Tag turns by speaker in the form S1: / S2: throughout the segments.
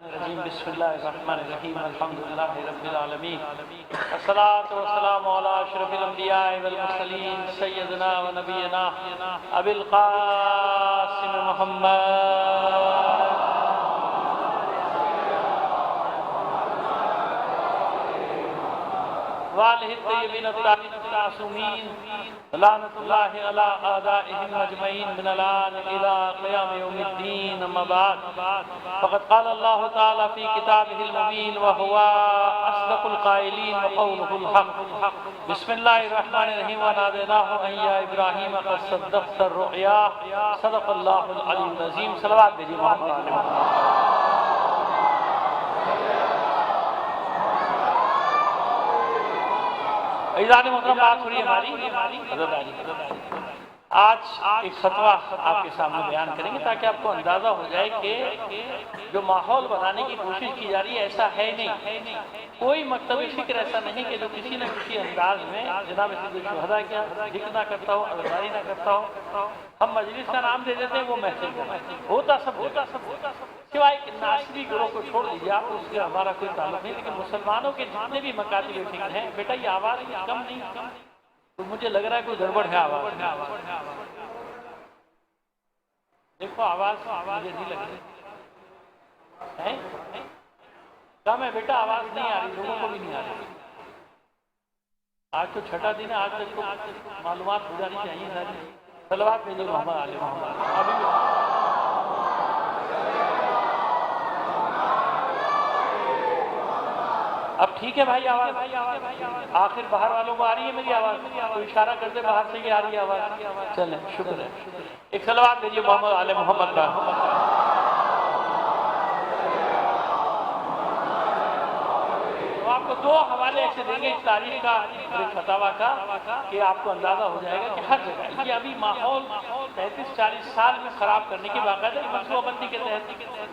S1: الرجیم بسم اللہ الرحمن الرحیم الحمدللہ رب العالمین الصلاۃ والسلام علی اشرف الانبیاء والمرسلین سیدنا و نبینا ابی القاسم محمد وآلہ الطیبین الطاہرین المعصومین لعنت اللہ علی اعدائہم اجمعین من الآن الی قیام یوم الدین اما بعد فقد قال اللہ تعالی فی کتابہ المبین وہو اصدق القائلین وقولہ الحق بسم اللہ الرحمن الرحیم ونادیناہ ان یا ابراہیم قد صدقت الرؤیا صدق اللہ العلی العظیم صلوات بھیجیے محمد علیہ وسلم۔ عزیزان محترم بات ہو رہی ہے ہماری آج ایک فتویٰ آپ کے سامنے بیان کریں گے تاکہ آپ کو اندازہ ہو جائے کہ جو ماحول بنانے کی کوشش کی جا رہی ہے ایسا ہے نہیں، کوئی مکتبی فکر ایسا نہیں کہ جو کسی نہ کسی انداز میں جناب سید الشہداء کیا ذکر نہ کرتا ہو، عزاداری نہ کرتا ہو۔ ہم مجلس کا نام دے دیتے ہیں، وہ محفل کا ہوتا سب سوائے ناصری گروہ کو چھوڑ دیجیے آپ، اس سے ہمارا کوئی تعلق نہیں، لیکن مسلمانوں کے جتنے بھی مکاتب فکر ہیں بیٹا یہ آواز کم نہیں، تو مجھے لگ رہا ہے کوئی گڑبڑ ہے آواز دیکھو آواز مجھے نہیں لگ رہی کم ہے بیٹا، آواز نہیں آ رہی، لوگوں کو بھی نہیں آ رہی۔ آج تو چھٹا دن ہے، آج تک کو معلومات ہو جانی چاہیے ساری۔ صلوات بھیجیے محمد علیہ محمد۔ ابھی اب ٹھیک ہے بھائی آواز آخر باہر والوں کو آ رہی ہے میری آواز؟ تو اشارہ کرتے باہر سے ہی آ رہی ہے آواز؟ چلیں شکر ہے۔ ایک صلوات بھیجیے محمد علیہ محمد کا۔ تو آپ کو دو حوالے ایسے دیں گے اس تاریخ کا اور ایک فتاویٰ کا کہ آپ کو اندازہ ہو جائے گا کہ ہر جگہ یہ ابھی ماحول 35-40 سال میں خراب کرنے کی باقاعدہ منصوبہ بندی کے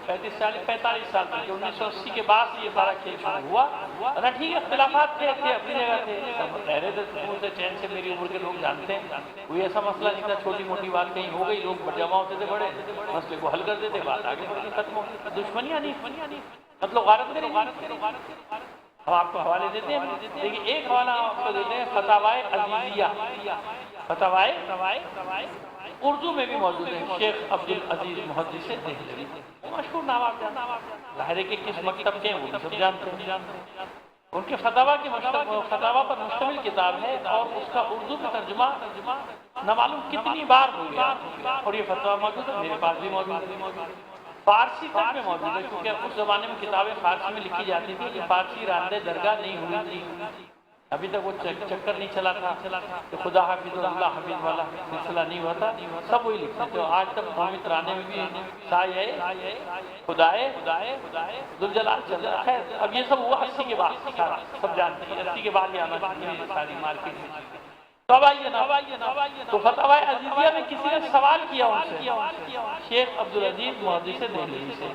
S1: تحت 45 سال تک 1980 کے بعد یہ سارا کھیل شروع ہوا۔ ورنہ ٹھیک ہے اختلافات تھے اپنی جگہ تھے، رہ رہے تھے سکون سے چین سے، میری عمر کے لوگ جانتے ہیں کوئی ایسا مسئلہ نہیں تھا، چھوٹی موٹی بات کہیں ہو گئی لوگ جمع ہوتے تھے، بڑے مسئلے کو حل کرتے تھے، بات آگے بڑھتی ختم ہو، دشمنیاں نہیں، مطلب غارت کریں۔ ہم آپ کو حوالے دیتے ہیں، لیکن ایک حوالہ آپ کو دیتے ہیں فتاوائے عزیزیہ، فتاوائے اردو میں بھی موجود ہے، شیخ عبدالعزیز محدث دہلوی، مشہور نام آپ جانتے ہیں، ظاہر ہے کہ کس مکتب کے ہیں وہ سب جانتے ہیں۔ ان کے فتاویٰ پر مشتمل کتاب ہے اور اس کا اردو میں ترجمہ نہ معلوم کتنی بار ہو گیا، اور یہ فتویٰ موجود ہے، میرے پاس بھی موجود ہے، فارسی تک میں موجود ہے، کیونکہ اس زمانے میں کتابیں فارسی میں لکھی جاتی تھی کہ فارسی راندہ درگاہ نہیں ہوئی تھی، ابھی تک وہ چکر نہیں چلا تھا کہ خدا حافظ و اللہ حافظ والا سلسلہ نہیں ہوا تھا، سب وہی لکھتے تھے۔ آج تک قومی ترانے میں بھی سایہ خدائے ذوالجلال چل رہا ہے۔ اب یہ سب ہوا 80 کے بعد، سب جانتے ہیں 80 کے بعد یہ آنا چاہیے ساری مارکیٹ میں۔ تو اب آئیے نا، تو فتاوائے عزیزیہ میں کسی نے سوال کیا ان سے، شیخ عبدالعزیز محدث دہلوی سے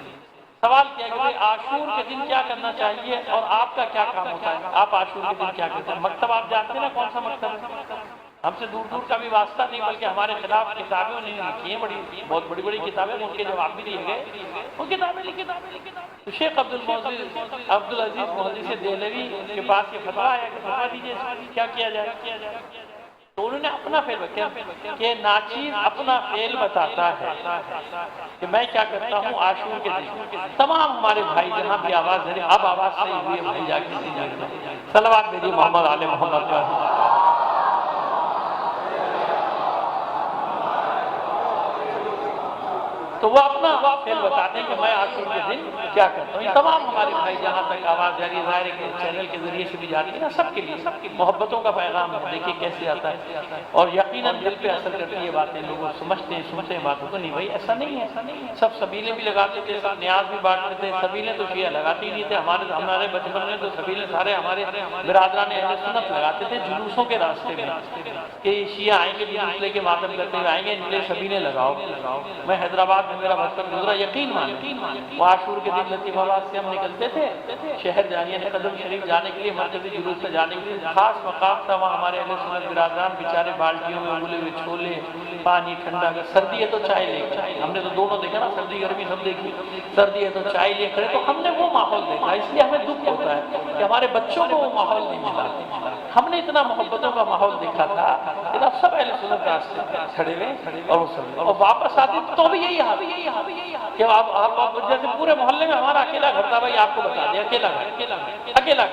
S1: سوال کیا کہ بھئی عاشور کے دن کیا کرنا چاہیے اور آپ کا کیا کام ہوتا ہے، آپ عاشور کے دن کیا کرتے ہیں؟ مکتب آپ جانتے ہیں نا کون سا مکتب ہے؟ ہم سے دور دور کا بھی واسطہ نہیں، بلکہ ہمارے خلاف کتابیں انہیں لکھی ہیں، بہت بڑی بڑی کتابیں، ان کے جواب بھی دیے گئے، وہ کتابیں لکھی۔ تو شیخ عبدالعزیز محدث دہلوی کے پاس یہ فتویٰ آیا کہ فتویٰ دیجیے کیا کیا جائے۔ تو انہوں نے اپنا فعل بتایا کہ ناچیز اپنا فعل بتاتا ہے کہ میں کیا کرتا ہوں عاشور کے دن۔ تمام ہمارے بھائی جہاں بھی آواز دے رہے اب آواز صحیح ہوئی ہے بھائی جا کے صلوات بھیجیے محمد علیہ محمد کا۔ تو وہ اپنا فعل بتاتے ہیں کہ میں عاشور کے دن کیا کرتا ہوں۔ یہ تمام ہمارے بھائی جہاں تک آواز جاری ظاہر ہے کہ چینل کے ذریعے سے بھی جاتی ہے نا، سب کے لیے محبتوں کا پیغام ہے، دیکھیے کیسے آتا ہے اور یقیناً دل پہ اثر کرتی ہے باتیں، لوگ سمجھتے ہیں سنتے ہیں باتوں کو، نہیں بھائی ایسا نہیں ہے۔ سب سبیلیں بھی لگاتے تھے، سب نیاز بھی بانٹتے تھے، سبیلیں تو شیعہ لگاتے ہی نہیں تھے، ہمارے بچپن میں تو سبیلیں سارے ہمارے برادران اہل سنت لگاتے تھے جلوسوں کے راستے میں کہ شیعہ آئیں گے دوسرے کے ماتم کرتے ہوئے آئیں گے، ان کے لیے سبیلیں لگاؤ۔ میں حیدرآباد میں میرا بچپن گزرا، یقین مان وہ عاشور کے دن لطیف آباد سے ہم نکلتے تھے شہر جانے قدم شریف جانے کے لیے، مرکزی جلوس سے جانے کے لیے خاص مقام تھا وہاں ہمارے اہل سنت برادران بیچارے بالٹیوں میں ابلے ہوئے چھولے، پانی ٹھنڈا، اگر سردی ہے تو چائے لے کر، ہم نے تو دونوں دیکھا نا، سردی گرمی سب دیکھی، سردی ہے تو چائے لے کر، تو ہم نے وہ ماحول دیکھا، اس لیے ہمیں دکھ ہوتا ہے کہ ہمارے بچوں کو وہ ماحول نہیں ملا۔ ہم نے اتنا محبتوں کا ماحول دیکھا تھا کہ اب سب اہل سنت راستے کھڑے ہوئے اور واپس آتے تو بھی یہی حال کہ آپ جیسے پورے محلے میں ہمارا اکیلا گھر تھا، بھائی آپ کو بتا دیا، اکیلا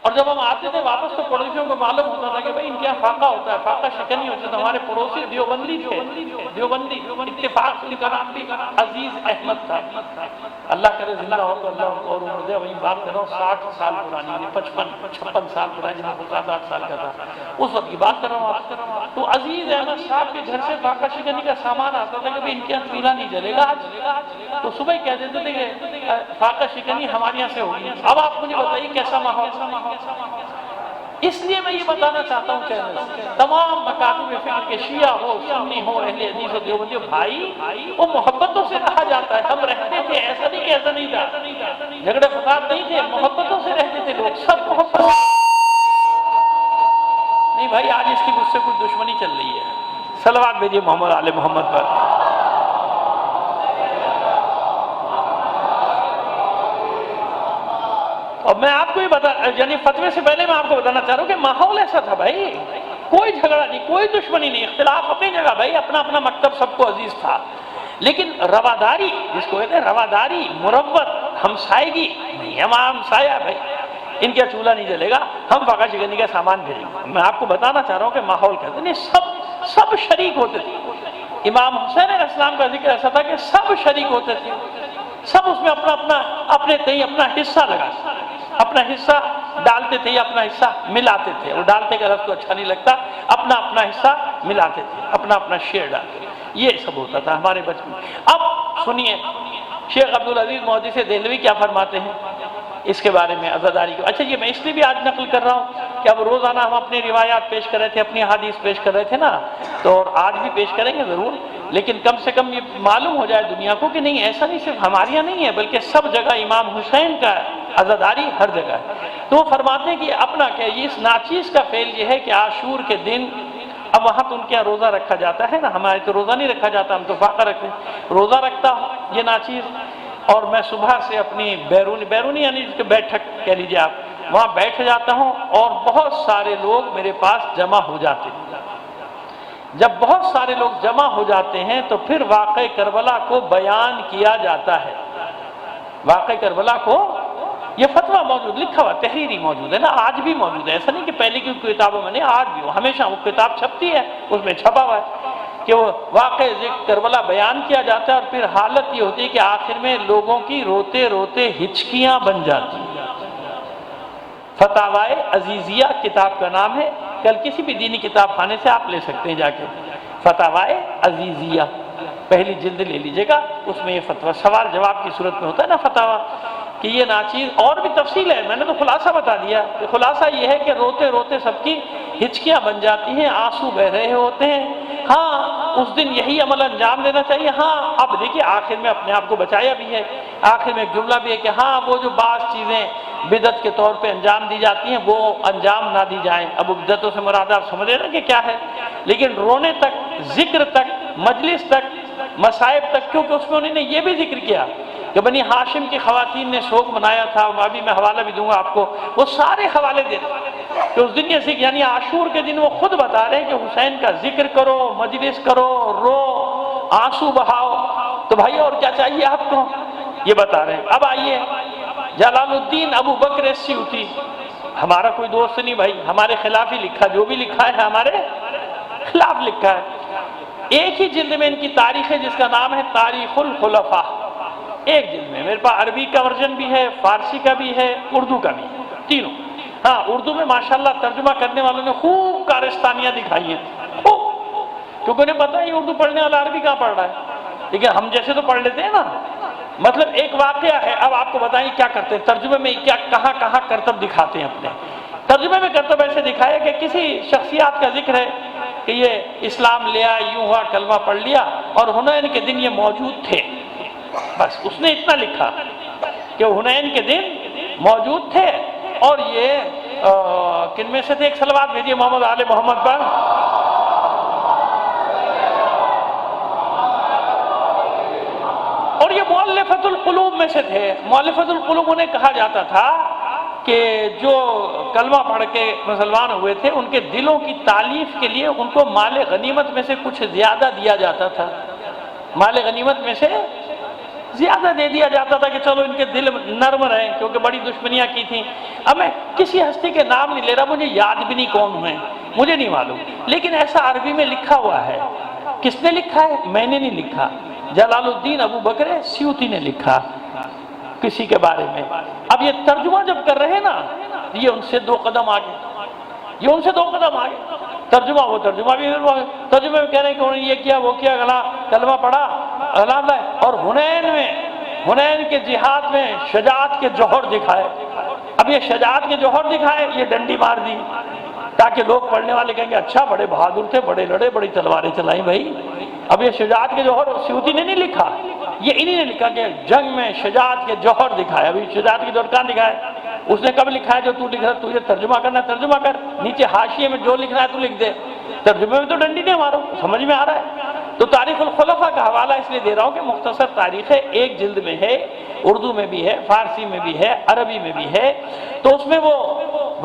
S1: اور جب ہم آتے تھے واپس تو پڑوسیوں کو معلوم ہوتا تھا کہ بھائی ان کے یہاں فاقہ ہوتا ہے، فاقہ شکنی ہوتا ہے۔ ہمارے پڑوسی دیوبندی تھے، دیوبندی اتفاق سے ان کا نام بھی عزیز احمد تھا، اللہ کرے زندہ ہو تو اللہ اور عمر دے۔ وہی بات کر رہا ہوں 60 سال پرانی، 55 سال پرانی، جب 7-8 سال کا تھا اس وقت کی بات کر رہا ہوں آپ۔ تو عزیز احمد صاحب کے گھر سے فاقہ شکنی کا سامان آتا تھا کہ بھائی ان کے یہاں چولہا نہیں جلے گا آج، تو صبح ہی کہہ دیتے تھے کہ فاقہ شکنی ہمارے یہاں سے ہوگی۔ اب آپ مجھے بتائیے کیسا ماحول۔ اس لیے میں یہ بتانا چاہتا ہوں کہ تمام مکاتب فکر کے شیعہ ہو، سنی ہو، اہل حدیث ہو، دیوبندی ہو، بھائی وہ محبتوں سے رہا جاتا ہے۔ ہم رہتے تھے، ایسا نہیں کہ ایسا نہیں تھا، جھگڑے فساد نہیں تھے، محبتوں سے رہتے تھے لوگ، سب محبت نہیں۔ بھائی آج اس کی مجھ سے کچھ دشمنی چل رہی ہے، صلوات بھیجیے محمد آل محمد پر۔ اور میں آپ کو یہ یعنی فتوے سے پہلے میں آپ کو بتانا چاہ رہا ہوں کہ ماحول ایسا تھا بھائی، کوئی جھگڑا نہیں، کوئی دشمنی نہیں، اختلاف اپنی جگہ، بھائی اپنا اپنا مکتب سب کو عزیز تھا، لیکن رواداری جس کو کہتے ہیں رواداری، مروت، ہمسائیگی نہیں۔ ہم ہمسایہ بھائی ان کا چولہا نہیں جلے گا، ہم فاقہ شکنی کا سامان بھیجیں گے۔ میں آپ کو بتانا چاہ رہا ہوں کہ ماحول کہتے ہیں سب شریک ہوتے تھے۔ امام حسین علیہ السلام کا ذکر ایسا تھا کہ سب شریک ہوتے تھے، سب اس میں اپنے تئیں اپنا حصہ لگاتے، اپنا حصہ ڈالتے تھے، اپنا حصہ ملاتے تھے۔ اور ڈالتے کا لفظ کو اچھا نہیں لگتا، اپنا حصہ ملاتے تھے، اپنا شیئر ڈالتے تھے۔ یہ سب ہوتا تھا ہمارے بچپن میں۔ اب سنیے شیخ عبدالعزیز محدث دہلوی کیا فرماتے ہیں اس کے بارے میں عزاداری کو۔ اچھا یہ میں اس لیے بھی آج نقل کر رہا ہوں کہ اب روزانہ ہم اپنی روایات پیش کر رہے تھے، اپنی حدیث پیش کر رہے تھے نا، تو اور آج بھی پیش کریں گے ضرور، لیکن کم سے کم یہ معلوم ہو جائے دنیا کو کہ نہیں، ایسا نہیں صرف ہمارے یہاں نہیں ہے بلکہ سب جگہ امام حسین کا عزاداری ہر جگہ ہے۔ تو وہ فرماتے ہیں کہ اپنا کیا اس ناچیز کا فعل یہ ہے کہ عاشور کے دن، اب وہاں تو ان کے یہاں روزہ رکھا جاتا ہے نا، ہمارے تو روزہ نہیں رکھا جاتا، ہم تو فاقہ رکھتے ہیں، روزہ رکھتا ہوں یہ ناچیز، اور میں صبح سے اپنی بیرونی یعنی بیٹھک کہہ لیجیے آپ، وہاں بیٹھ جاتا ہوں اور بہت سارے لوگ میرے پاس جمع ہو جاتے ہیں۔ جب بہت سارے لوگ جمع ہو جاتے ہیں تو پھر واقعہ کربلا کو بیان کیا جاتا ہے۔ واقعہ کربلا کو یہ فتویٰ موجود، لکھا ہوا تحریری موجود ہے نا، آج بھی موجود ہے، ایسا نہیں کہ پہلے کی کتابوں میں نہیں، آج بھی وہ ہمیشہ وہ کتاب چھپتی ہے اس میں چھپا ہوا ہے کہ وہ واقع کربلا بیان کیا جاتا ہے، اور پھر حالت یہ ہوتی ہے کہ آخر میں لوگوں کی روتے روتے ہچکیاں بن جاتی ہیں۔ فتاوائے عزیزیہ کتاب کا نام ہے، کل کسی بھی دینی کتاب خانے سے آپ لے سکتے ہیں جا کے، فتاوائے عزیزیہ پہلی جلد لے لیجئے گا، اس میں یہ فتویٰ سوال جواب کی صورت میں ہوتا ہے نا فتاویٰ، کہ یہ ناچیز اور بھی تفصیل ہے، میں نے تو خلاصہ بتا دیا کہ خلاصہ یہ ہے کہ روتے روتے سب کی ہچکیاں بن جاتی ہیں، آنسو بہ رہے ہوتے ہیں۔ ہاں اس دن یہی عمل انجام دینا چاہیے۔ ہاں اب دیکھیے آخر میں اپنے آپ کو بچایا بھی ہے، آخر میں ایک جملہ بھی ہے کہ ہاں وہ جو بعض چیزیں بدعت کے طور پہ انجام دی جاتی ہیں وہ انجام نہ دی جائیں۔ اب بدعتوں سے مراد آپ سمجھ رہے نا کہ کیا ہے، لیکن رونے تک، ذکر تک، مجلس تک، مصائب تک، کیونکہ اس میں انہوں نے یہ بھی ذکر کیا کہ بنی ہاشم کی خواتین نے شوق منایا تھا، ابھی میں حوالہ بھی دوں گا آپ کو، وہ سارے حوالے دے کہ اس دن یہ ذکر، یعنی عاشور کے دن وہ خود بتا رہے ہیں کہ حسین کا ذکر کرو، مجلس کرو، رو، آنسو بہاؤ، تو بھائی اور کیا چاہیے آپ کو، یہ بتا رہے ہیں۔ اب آئیے جلال الدین ابو بکر سیوطی، ہمارا کوئی دوست نہیں بھائی، ہمارے خلاف ہی لکھا، جو بھی لکھا ہے ہمارے خلاف لکھا ہے۔ ایک ہی جلد میں ان کی تاریخ ہے جس کا نام ہے تاریخ الخلفاء، ایک جلد میں، میرے پاس عربی کا ورژن بھی ہے، فارسی کا بھی ہے، اردو کا بھی ہے، تینوں۔ ہاں اردو میں ماشاءاللہ ترجمہ کرنے والوں نے خوب کارستانیاں دکھائی ہیں، خوب، کیونکہ انہیں پتہ ہے یہ اردو پڑھنے والا عربی کہاں پڑھ رہا ہے، لیکن ہم جیسے تو پڑھ لیتے ہیں نا۔ مطلب ایک واقعہ ہے، اب آپ کو بتائیں کیا کرتے ہیں ترجمے میں، کیا کہاں کرتب دکھاتے ہیں اپنے ترجمے میں۔ کرتب ایسے دکھایا کہ کسی شخصیات کا ذکر ہے، کہ یہ اسلام لے آیا، یوں ہوا کلمہ پڑھ لیا اور حنین کے دن یہ موجود تھے، بس اس نے اتنا لکھا کہ حنین کے دن موجود تھے اور یہ کن میں سے تھے؟ ایک صلوات بھیجیے محمد آل محمد پر۔ اور یہ مؤلفۃ القلوب میں سے تھے۔ مؤلفۃ القلوب انہیں کہا جاتا تھا کہ جو کلمہ پڑھ کے مسلمان ہوئے تھے ان کے دلوں کی تالیف کے لیے ان کو مال غنیمت میں سے کچھ زیادہ دیا جاتا تھا، مال غنیمت میں سے زیادہ دے دیا جاتا تھا کہ چلو ان کے دل نرم رہیں، کیونکہ بڑی دشمنیاں کی تھیں۔ اب میں کسی ہستی کے نام نہیں لے رہا، مجھے یاد بھی نہیں کون ہوئے، مجھے نہیں معلوم، لیکن ایسا عربی میں لکھا ہوا ہے۔ کس نے لکھا ہے؟ میں نے نہیں لکھا، جلال الدین ابو بکر سیوطی نے لکھا کسی کے بارے میں۔ اب یہ ترجمہ جب کر رہے ہیں نا، یہ ان سے 2 قدم آگے، یہ ان سے 2 قدم آگے۔ ترجمہ وہ ترجمہ بھی ترجمے میں کہہ رہے ہیں کہ انہوں نے یہ کیا وہ کیا، کلمہ پڑھا اور حنین کے جہاد میں شجاعت کے جوہر دکھائے۔ اب یہ شجاعت کے جوہر دکھائے، یہ ڈنڈی مار دی تاکہ لوگ پڑھنے والے کہیں گے اچھا بڑے بہادر تھے، بڑے لڑے، بڑی تلواریں چلائیں بھائی۔ اب یہ شجاعت کے جوہر سیوطی نے نہیں لکھا، یہ انہی نے لکھا کہ جنگ میں شجاعت کے جوہر دکھائے۔ ابھی شجاعت کے جوہر کہاں دکھائے؟ اس نے کب لکھا ہے؟ جو تو لکھ رہا تجھے ترجمہ کرنا ہے ترجمہ کر، نیچے حاشیے میں جو لکھنا ہے تو لکھ دے، ترجمے میں تو ڈنڈی نہیں مارو، سمجھ میں آ رہا ہے؟ تو تاریخ الخلفاء کا حوالہ اس لیے دے رہا ہوں کہ مختصر تاریخ ہے، 1 جلد میں ہے، اردو میں بھی ہے، فارسی میں بھی ہے، عربی میں بھی ہے۔ تو اس میں وہ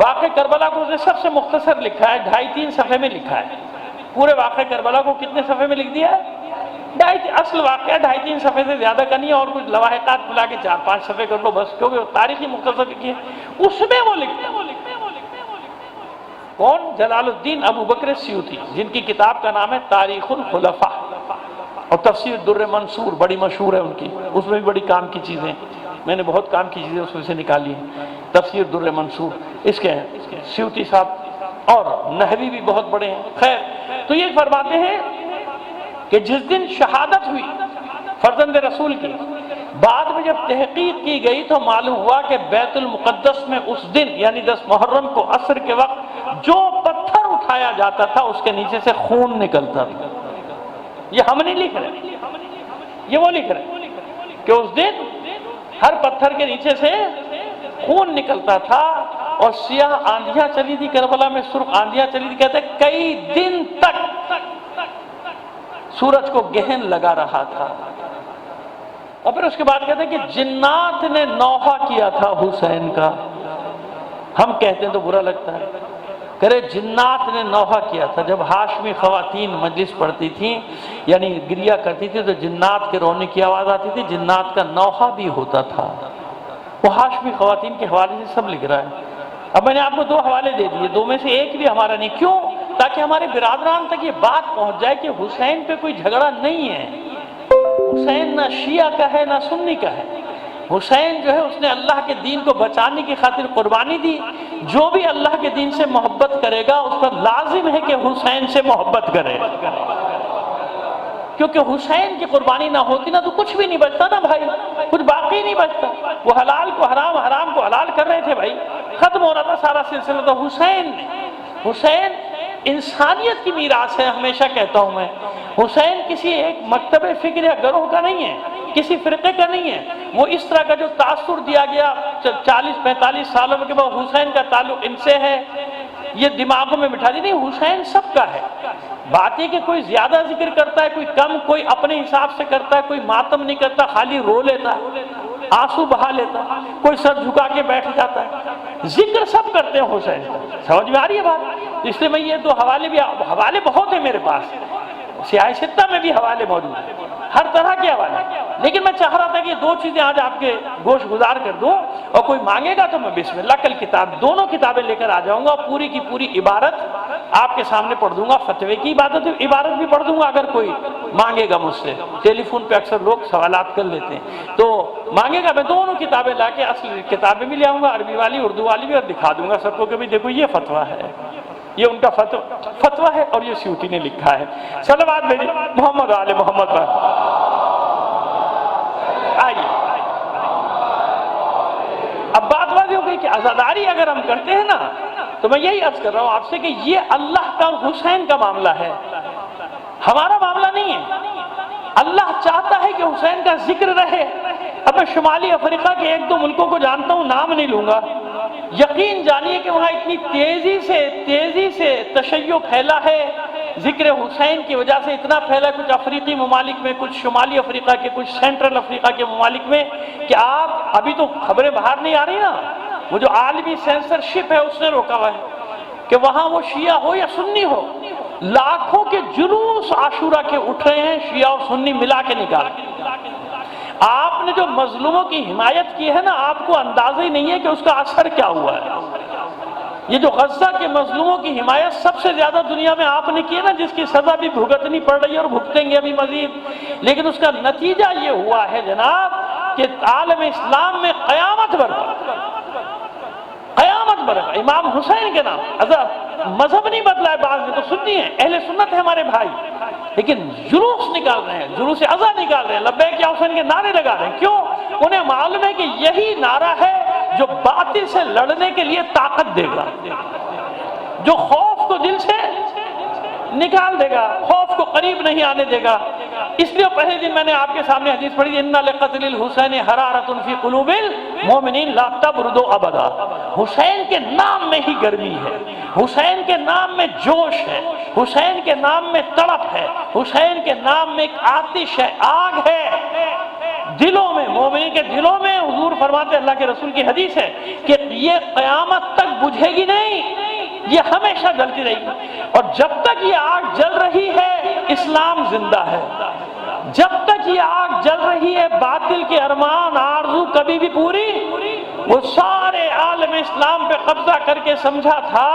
S1: واقع کربلا کو اس نے سب سے مختصر لکھا ہے، 2.5-3 صفحے میں لکھا ہے۔ پورے واقع کربلا کو کتنے صفحے میں لکھ دیا ہے؟ اصل واقعہ 2.5-3 صفحے سے زیادہ کا نہیں ہے، اور کچھ لواحقات ملا کے 4-5 صفحے کر لو بس، کیونکہ تاریخی مختصر لکھی ہے، اس میں وہ لکھتا ہے۔ کون؟ جلال الدین ابو بکر سیوطی، جن کی کتاب کا نام ہے تاریخ الخلفاء، اور تفسیر در منصور بڑی مشہور ہے ان کی، اس میں بھی بڑی کام کی چیزیں، میں نے بہت کام کی چیزیں اس میں سے نکالی ہیں۔ تفسیر در منصور اس کے ہیں سیوطی صاحب، اور نحوی بھی بہت بڑے ہیں۔ خیر، تو یہ فرماتے ہیں کہ جس دن شہادت ہوئی فرزند رسول کی، بعد میں جب تحقیق کی گئی تو معلوم ہوا کہ بیت المقدس میں اس دن یعنی 10 محرم کو عصر کے وقت جو پتھر اٹھایا جاتا تھا اس کے نیچے سے خون نکلتا تھا۔ یہ ہم نہیں لکھ رہے، یہ وہ لکھ رہے کہ اس دن ہر پتھر کے نیچے سے خون نکلتا تھا، اور سیاہ آندھیاں چلی تھی کربلا میں، سرخ آندھیاں چلی تھی، کہتے ہیں کئی دن تک سورج کو گہن لگا رہا تھا۔ اور پھر اس کے بعد کہتے ہیں کہ جنات نے نوحہ کیا تھا حسین کا۔ ہم کہتے ہیں تو برا لگتا ہے، کرے جنات نے نوحہ کیا تھا۔ جب ہاشمی خواتین مجلس پڑھتی تھیں یعنی گریہ کرتی تھی تو جنات کے رونے کی آواز آتی تھی، جنات کا نوحہ بھی ہوتا تھا۔ وہ ہاشمی خواتین کے حوالے سے سب لکھ رہا ہے۔ اب میں نے آپ کو 2 حوالے دے دیے، 2 میں سے ایک بھی ہمارا نہیں، کیوں؟ تاکہ ہمارے برادران تک یہ بات پہنچ جائے کہ حسین پہ کوئی جھگڑا نہیں ہے۔ حسین نہ شیعہ کا ہے نہ سنی کا ہے، حسین جو ہے اس نے اللہ کے دین کو بچانے کی خاطر قربانی دی۔ جو بھی اللہ کے دین سے محبت کرے گا اس پر لازم ہے کہ حسین سے محبت کرے، کیونکہ حسین کی قربانی نہ ہوتی نا تو کچھ بھی نہیں بچتا نا بھائی، کچھ باقی نہیں بچتا۔ وہ حلال کو حرام، حرام کو حلال کر رہے تھے بھائی، ختم ہو رہا تھا سارا سلسلہ۔ تو حسین انسانیت کی میراث ہے، ہمیشہ کہتا ہوں میں۔ حسین کسی ایک مکتب فکر یا گروہ کا نہیں ہے، کسی فرقے کا نہیں ہے۔ وہ اس طرح کا جو تاثر دیا گیا 40-45 سالوں کے بعد حسین کا تعلق ان سے ہے، یہ دماغوں میں بٹھا دی نہیں، حسین سب کا ہے۔ بات یہ کہ کوئی زیادہ ذکر کرتا ہے، کوئی کم، کوئی اپنے حساب سے کرتا ہے، کوئی ماتم نہیں کرتا، خالی رو لیتا ہے، آنسو بہا لیتا ہے، کوئی سر جھکا کے بیٹھ جاتا ہے۔ ذکر سب کرتے ہیں حسین کا، سمجھ میں آ رہی ہے بات؟ اس لیے میں یہ 2 حوالے بہت ہیں میرے پاس، سیاہ ستہ میں بھی حوالے موجود ہیں، ہر طرح کے حوالے، لیکن میں چاہ رہا تھا کہ 2 چیزیں آج آپ کے گوش گزار کر دوں، اور کوئی مانگے گا تو میں بسم اللہ کل کتاب 2 کتابیں لے کر آ جاؤں گا، اور پوری کی پوری عبارت آپ کے سامنے پڑھ دوں گا، فتوے کی عبارت بھی پڑھ دوں گا اگر کوئی مانگے گا مجھ سے۔ ٹیلی فون پہ اکثر لوگ سوالات کر لیتے ہیں، تو مانگے گا میں 2 کتابیں لا کے اصل کتابیں بھی لے آؤں گا، عربی والی اردو والی بھی، اور دکھا دوں گا سب کو کہ بھی دیکھو یہ فتویٰ ہے، یہ ان کا فتویٰ ہے، اور یہ سیوطی نے لکھا ہے۔ صلوات بھیجیے محمد آل محمد پر۔ آئیے اب بات واضح ہو گئی کہ عزاداری اگر ہم کرتے ہیں نا تو میں یہی عرض کر رہا ہوں آپ سے کہ یہ اللہ کا حسین کا معاملہ ہے، ہمارا معاملہ نہیں ہے۔ اللہ چاہتا ہے کہ حسین کا ذکر رہے۔ اب میں شمالی افریقہ کے ایک دو ملکوں کو جانتا ہوں، نام نہیں لوں گا، یقین جانیے کہ وہاں اتنی تیزی سے تشیع پھیلا ہے، ذکر حسین کی وجہ سے اتنا پھیلا، کچھ افریقی ممالک میں، کچھ شمالی افریقہ کے، کچھ سینٹرل افریقہ کے ممالک میں، کہ آپ ابھی تو خبریں باہر نہیں آ رہی نا، وہ جو عالمی سینسرشپ ہے اس نے روکا ہوا ہے کہ وہاں وہ شیعہ ہو یا سنی ہو، لاکھوں کے جلوس عاشورہ کے اٹھ رہے ہیں، شیعہ اور سنی ملا کے نکال۔ آپ نے جو مظلوموں کی حمایت کی ہے نا، آپ کو اندازہ ہی نہیں ہے کہ اس کا اثر کیا ہوا ہے۔ یہ جو غزہ کے مظلوموں کی حمایت سب سے زیادہ دنیا میں آپ نے کی ہے نا، جس کی سزا بھی بھگتنی پڑ رہی ہے اور بھگتیں گے ابھی مزید، لیکن اس کا نتیجہ یہ ہوا ہے جناب کہ عالم اسلام میں قیامت برپا، امام حسین کے نام مذہب نہیں بدلا ہے، بعض میں تو سنی ہیں، اہل سنت ہے ہمارے بھائی، لیکن جلوس نکال رہے ہیں، جلوس ازا نکال رہے ہیں، لبیک یا حسین کے نعرے لگا رہے ہیں۔ کیوں؟ انہیں معلوم ہے کہ یہی نعرہ ہے جو باطل سے لڑنے کے لیے طاقت دے گا، جو خوف کو دل سے نکال دے گا، خوف کو قریب نہیں آنے دے گا۔ اس لیے پہلے دن میں نے آپ کے سامنے حدیث پڑھی تھی، اِنَّ لِقَتْلِ الْحُسَيْنِ حَرَارَةٌ فِي قُلُوبِ الْمُؤْمِنِينَ لَا تَبْرُدُ أَبَدًا۔ حسین کے نام میں ہی گرمی ہے، حسین کے نام میں جوش ہے، حسین کے نام میں تڑپ ہے، حسین کے نام میں ایک آتش ہے، آگ ہے دلوں میں، مومنین کے دلوں میں۔ حضور فرماتے ہیں، اللہ کے رسول کی حدیث ہے کہ یہ قیامت تک بجھے گی نہیں، یہ ہمیشہ جلتی رہے گی، اور جب تک یہ آگ جل رہی ہے اسلام زندہ ہے، جب تک یہ آگ جل رہی ہے باطل کے ارمان آرزو کبھی بھی پوری۔ وہ سارے عالم اسلام پہ قبضہ کر کے سمجھا تھا،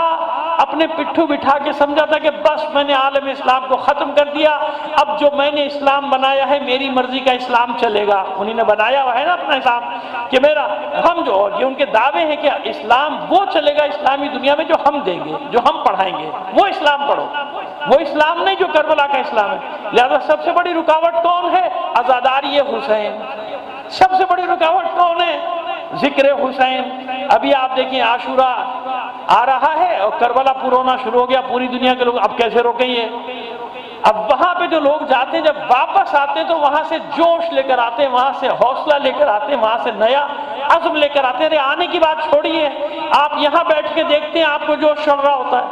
S1: اپنے پٹھو بٹھا کے سمجھا تھا کہ بس میں نے عالم اسلام کو ختم کر دیا، اب جو میں نے اسلام بنایا ہے میری مرضی کا اسلام چلے گا۔ انہیں نے بنایا ہوا ہے نا اپنا اسلام کہ میرا، ہم جو، یہ ان کے دعوے ہیں کہ اسلام وہ چلے گا اسلامی دنیا میں جو ہم دیں گے، جو ہم پڑھائیں گے، وہ اسلام پڑھو، وہ اسلام نہیں جو کربلا کا اسلام ہے۔ لہذا سب سے بڑی رکاوٹ کون ہے؟ عزاداری حسین۔ سب سے بڑی رکاوٹ کون ہے؟ ذکر حسین۔ ابھی آپ دیکھیں عاشورہ آ رہا ہے اور کربلا پورا ہونا شروع ہو گیا، پوری دنیا کے لوگ اب کیسے روکیں یہ؟ اب وہاں پہ جو لوگ جاتے ہیں جب واپس آتے ہیں تو وہاں سے جوش لے کر آتے ہیں، وہاں سے حوصلہ لے کر آتے ہیں، وہاں سے نیا عزم لے کر آتے ہیں۔ آنے کی بات چھوڑیے، آپ یہاں بیٹھ کے دیکھتے ہیں آپ کو جوش چڑھ رہا ہوتا ہے۔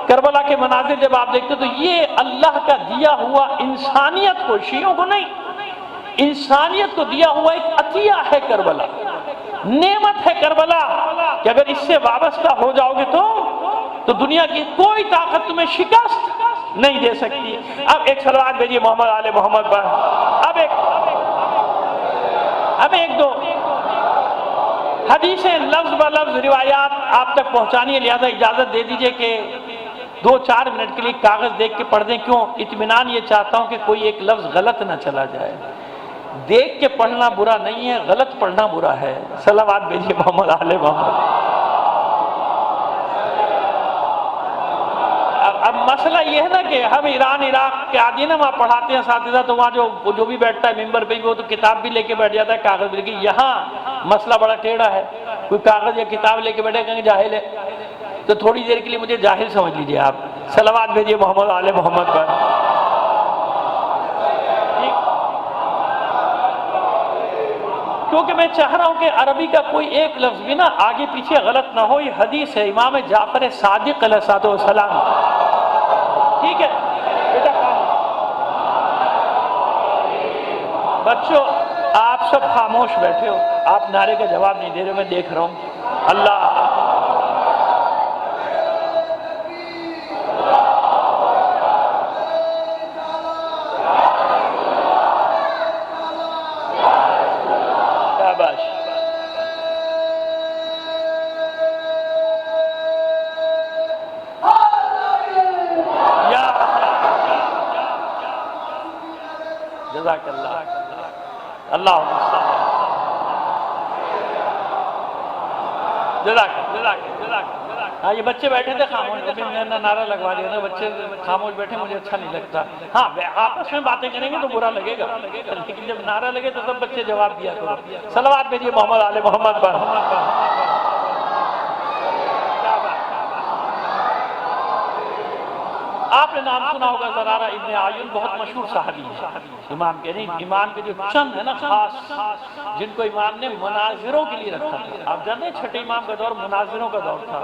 S1: کربلا کے مناظر جب آپ دیکھتے تو یہ اللہ کا دیا ہوا انسانیت کو، شیعوں کو نہیں، انسانیت کو دیا ہوا ایک عطیہ ہے کربلا، نعمت ہے کربلا، کہ اگر اس سے وابستہ ہو جاؤ گے تو دنیا کی کوئی طاقت تمہیں شکست نہیں دے سکتی۔ اب ایک صلوات بھیجیے محمد آل محمد پر۔ اب ایک دو حدیثیں لفظ بہ لفظ روایات آپ تک پہنچانی ہے، لہذا اجازت دے دیجئے کہ 2-4 منٹ کے لیے کاغذ دیکھ کے پڑھ دیں۔ کیوں؟ اطمینان یہ چاہتا ہوں کہ کوئی ایک لفظ غلط نہ چلا جائے۔ دیکھ کے پڑھنا برا نہیں ہے، غلط پڑھنا برا ہے۔ صلوات بھیجیے محمد آل محمد۔ اب مسئلہ یہ ہے نا کہ ہم ایران عراق کے آدھی نا، وہاں پڑھاتے ہیں اساتذہ، تو وہاں جو بھی بیٹھتا ہے ممبر پہ وہ تو کتاب بھی لے کے بیٹھ جاتا ہے، کاغذ بھی لے کے۔ یہاں مسئلہ بڑا ٹیڑھا ہے، کوئی کاغذ یا کتاب لے کے بیٹھے کہیں جاہل ہے، تو تھوڑی دیر کے لیے مجھے جاہل سمجھ لیجئے آپ۔ صلوات بھیجیے محمد آل محمد پر۔ کیونکہ میں چاہ رہا ہوں کہ عربی کا کوئی ایک لفظ بھی نا آگے پیچھے غلط نہ ہو۔ یہ حدیث ہے امام جعفر صادق علیہ السلام۔ ٹھیک ہے بیٹا، بچوں آپ سب خاموش بیٹھے ہو، آپ نعرے کا جواب نہیں دے رہے، میں دیکھ رہا ہوں۔ اللہ جزاک اللہ، اللہ ہاں یہ بچے بیٹھے تھے خاموش، میں نے نعرہ لگوا دیا تھا، بچے خاموش بیٹھے مجھے اچھا نہیں لگتا۔ ہاں آپس میں باتیں کریں گے تو برا لگے گا، لیکن جب نعرہ لگے تو سب بچے جواب دیا کرو۔ صلوات بھیجیے محمد آل محمد پر۔ آپ نے نام سنا ہوگا زرارہ ابن عیون، بہت مشہور صحابی ہے امام کے، نہیں امام کے جو چند ہے نا خاص، جن کو امام نے مناظروں کے لیے رکھا تھا۔ آپ جانتے ہیں چھٹے امام کا دور مناظروں کا دور تھا،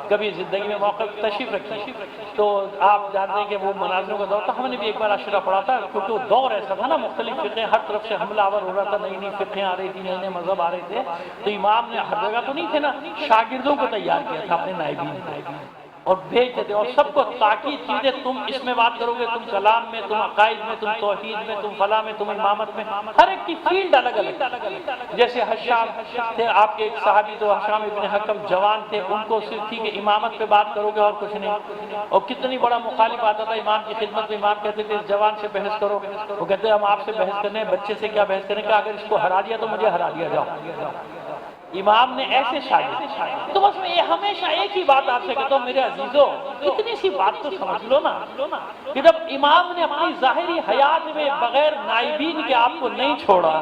S1: کبھی زندگی میں موقع تشریف رکھی تو آپ جانتے ہیں کہ وہ مناظروں کا دور تھا۔ ہم نے بھی ایک بار عشرہ پڑھا تھا، کیونکہ وہ دور ایسا تھا نا، مختلف فقہیں ہر طرف سے حملہ آور ہو رہا تھا، نئی نئی فقہیں آ رہی تھی، نئے نئے مذہب آ رہے تھے، تو امام نے ہر جگہ تو نہیں تھے نا، شاگردوں کو تیار کیا تھا اپنے نائبین کو، اور بھیجتے تھے، اور سب کو تاکید چیزیں، تم اس میں بات کرو گے، تم کلام میں، تم عقائد میں، تم توحید میں، تم فلاں میں، تم امامت میں، ہر ایک کی فیلڈ الگ الگ۔ جیسے حشام تھے آپ کے ایک صحابی، تو حشام ابن حکم جوان تھے، ان کو صرف تھی کہ امامت پہ بات کرو گے اور کچھ نہیں، اور کتنی بڑا مخالف آتا تھا امام کی خدمت میں، امام کہتے تھے اس جوان سے بحث کرو، وہ کہتے ہیں ہم آپ سے بحث کرنے، بچے سے کیا بحث کریں، کہ اگر اس کو ہرا دیا تو مجھے ہرا دیا جاؤ۔ امام نے ایسے شاگرد، تو بس میں یہ ہمیشہ ایک ہی بات آپ سے کہتا ہوں میرے عزیزوں، اتنی سی بات تو سمجھ لو نا، کہ جب امام نے اپنی ظاہری حیات میں بغیر نائبین کے آپ کو نہیں چھوڑا،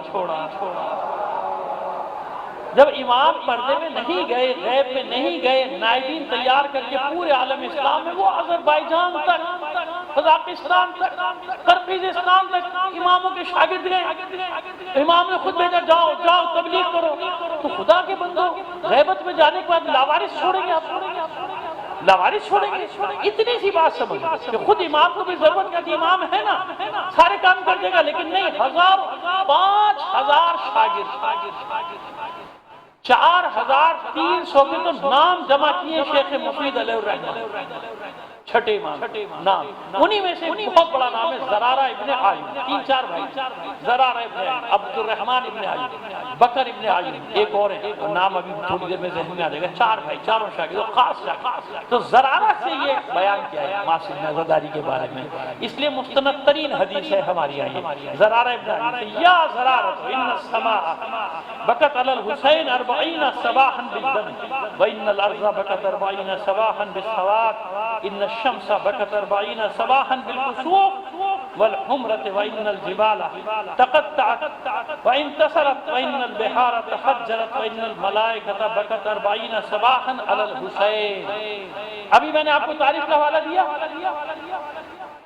S1: جب امام پردے میں نہیں گئے، غیب میں نہیں گئے، نائبین تیار کر کے پورے عالم اسلام میں، وہ آذربائیجان تک، قزاقستان تک، قرقیزستان تک اماموں کے شاگرد گئے، امام نے خود بھیجا جاؤ جاؤ تبلیغ کرو۔ تو خدا کے بندو، غیبت میں جانے کے بعد لاوارث چھوڑیں گے آپ؟ لاوارث چھوڑیں گے؟ اتنی سی بات سمجھ کہ خود امام کو بھی ضرورت ہے کہ امام ہے نا سارے کام کر دے گا، لیکن نہیں، 5000 شاگرد، 4300 کے تو نام جمع کیے شیخ مفید علیہ الرحمہ، چھٹے امام نام، انہی میں سے بہت بڑا نام ہے زرارہ ابن عیون، 3-4 بھائی، زرارہ ابن عیون، عبد الرحمن ابن عیون، بکر ابن عیون، ایک اور ہے نام ابھی تھوڑی دیر میں ذہن میں آ جائے گا، 4 بھائی، چاروں شاگرد خاص شاگرد۔ تو زرارہ سے یہ بیان کیا ہے معاصر نظرداری کے بارے میں، اس لیے مستند ترین حدیث ہے ہماری آئی، زرارہ ابن عیون، یا زرارہ ان السماء بکت علی الحسین 40 صباحا بالدم وان الارض بکت 40 صباحا بالسواد ان الشمس بکت 40 صباحا بالكسوف والحمرة وان الجبال تقطعت وان انتصرت وان البحار تفجرت وان الملائکة بکت 40 صباحا علی الحسین۔ ابھی میں نے آپ کو تاریخ کا حوالہ دیا،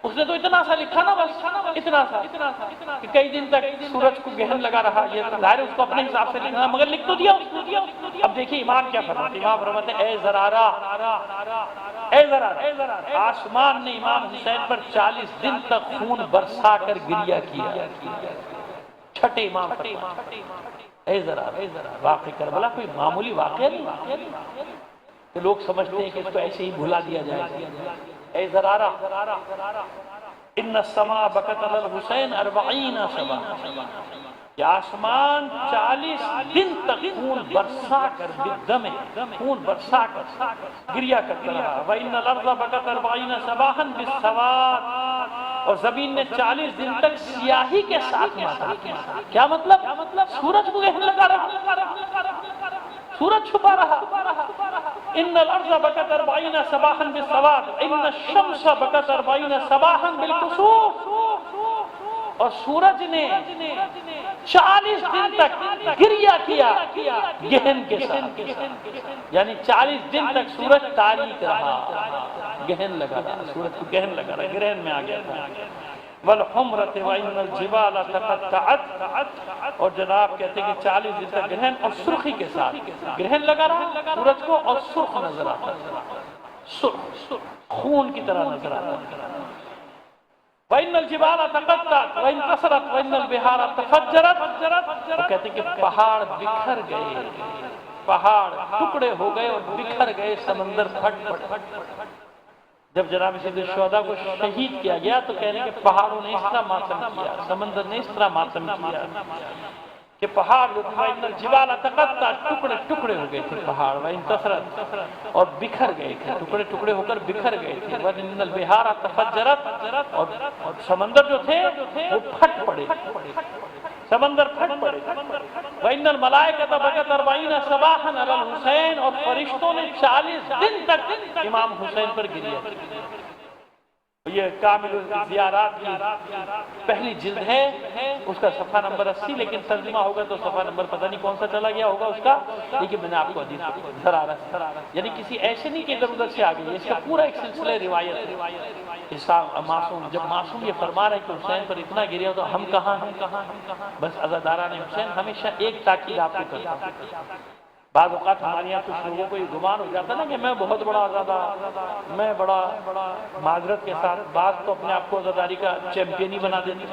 S1: اس نے تو اتنا سا لکھا نا، بس اتنا سا کہ کئی دن تک سورج کو گہن لگا رہا، یہ ظاہر اس کو اپنے حساب سے لکھنا، مگر لکھ تو دیا۔ اب دیکھیے امام کیا فرماتے ہیں، امام فرماتے ہیں اے زرارہ، اے زرارہ، آسمان نے امام حسین پر 40 دن تک خون برسا کر گریہ کیا۔ چھٹے امام فرماتے ہیں اے زرارہ، واقعہ کربلا کوئی معمولی واقعہ نہیں کہ لوگ سمجھتے ہیں کہ اس کو ایسے ہی بھلا دیا جائے۔ اے زرارہ، ان السماء بکت علی الحسین 40 صباحا، کہ آسمان 40 دن تک خون برسا کر، بالدم خون برسا کر گریہ کرتا رہا، وَإِنَّ الْأَرْضَ بَكَتْ 40 صباحا بِالسَّوَادِ، اور زمین نے 40 دن تک سیاہی کے ساتھ ماتا کیا۔ کیا مطلب؟ سورج کو گہن لگا رہا، سورج چھپا رہا۔ ان الارض بکت 40 صباحا بالسواد ان الشمس بکت 40 صباحا بالکسوف، اور سورج نے 40 دن تک گریہ کیا گہن کے ساتھ، یعنی 40 دن تک سورج تاریک رہا، گہن لگا رہا، سورج کو گہن لگا رہا، گرہن میں آ گیا تھا۔ والحمرۃ وان الجبال تقطعت، اور جناب کہتے ہیں کہ 40 دن تک گرہن اور سرخی کے ساتھ گرہن لگا رہا سورج کو، اور سرخ نظر آتا، سرخ خون کی طرح نظر آتا۔ وان الجبال تقطعت وان انتصرت وان البحار تفجرت، وہ کہتے ہیں کہ پہاڑ بکھر گئے، پہاڑ ٹکڑے ہو گئے اور بکھر گئے، سمندر پھٹ پٹ۔ جب جناب سید الشہداء کو شہید کیا گیا تو کہنے کہ پہاڑوں نے اس طرح ماتم کیا، سمندر نے اس طرح ماتم کیا کہ پہاڑ وَإِنَّ الْجِبَالَ تَقَطَّعَتْ، ٹکڑے ٹکڑے ہو گئے تھے پہاڑ، وَانْتَصَرَتْ، اور بکھر گئے تھے، ٹکڑے ٹکڑے ہو کر بکھر گئے تھے، وَإِنَّ الْبِحَارَ تَفَجَّرَتْ، اور سمندر جو تھے وہ پھٹ پڑے، سمندر پھٹ پڑے۔ وَإِنَّ الْمَلَائِكَةَ بَكَتْ 40 صباحا علی الحسین، اور فرشتوں نے 40 دن تک امام حسین پر گریہ۔ یہ کامل الزیارات کی پہلی جلد ہے، اس کا صفحہ نمبر 80، لیکن ترجمہ ہوگا تو صفحہ نمبر پتہ نہیں کون سا چلا گیا ہوگا اس کا، لیکن میں نے آپ کو حدیث ضرارت یعنی کسی ایسے نہیں کہ ادھر ادھر سے آ گئی، اس کا پورا ایک سلسلہ روایت ہے۔ معصوم جب معصوم یہ فرما رہے ہیں کہ حسین پر اتنا گریا تو ہم کہاں بس عزاداران حسین ہمیشہ ایک تاکید آپ کو کرتا ہوں۔ بعض اوقات ہمارے یہاں کچھ لوگوں کو یہ گمان ہو جاتا نا کہ میں بہت بڑا عزادار، میں بڑا معذرت کے ساتھ بعض تو اپنے آپ کو عزاداری کا چیمپئن ہی بنا دیتے،